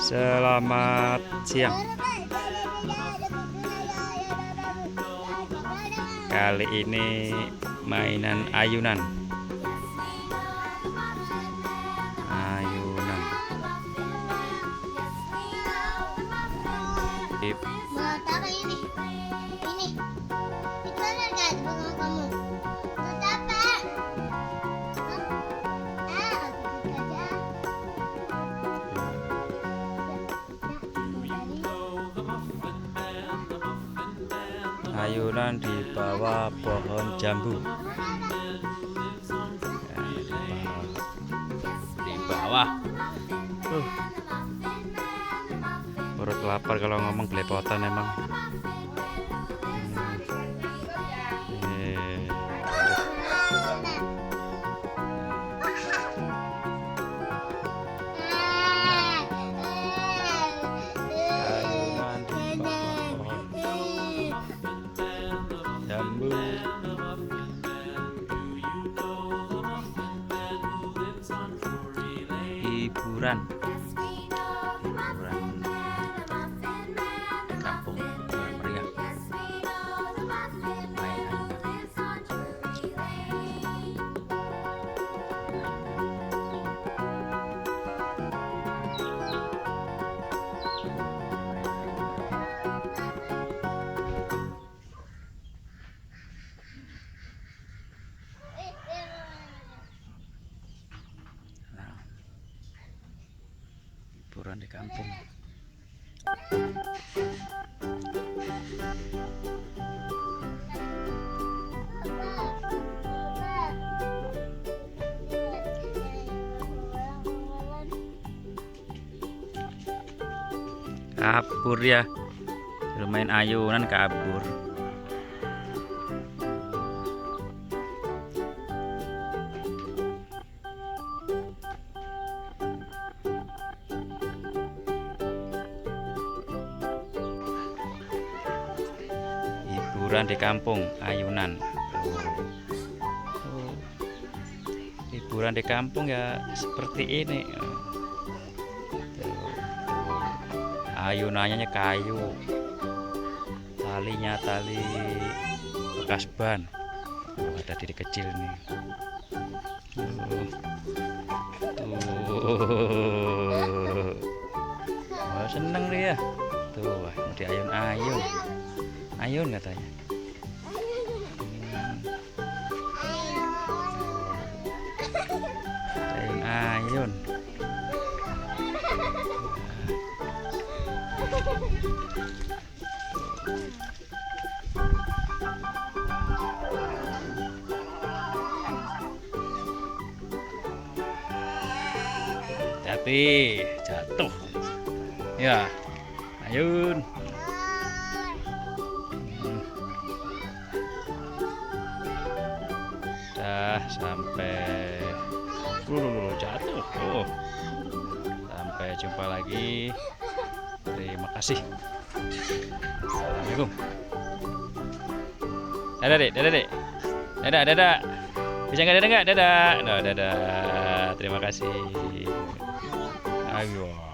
Selamat siang. Kali ini mainan ayunan. Ayunan. Mau taruh ini. Ini. Itu enggak bunga kamu. Mau apa? Ayunan di bawah pohon jambu. Di bawah. Perut lapar kalau ngomong belepotan emang. Ayunan di bawah pohon jambu. Hiburan di kampung meriah. Hiburan di kampung. Kabur ya, bermain ayunan kabur. Hiburan di kampung, ayunan. Hiburan di kampung ya seperti ini. Ayunannya kayu, talinya tali bekas ban. Ada diri kecil nih. Wah, seneng dia. Tuh, mau diayun-ayun. Ayun katanya. Ayun-ayun. Tapi jatuh. Ya, ayun. Dah sampai jatuh. Sampai jumpa lagi. Terima kasih. Assalamualaikum. Dadah dek, dadah dek. Dadah, dadah. Bisa nggak dadah nggak? Dadah. Nah, dadah. Terima kasih. Ayo.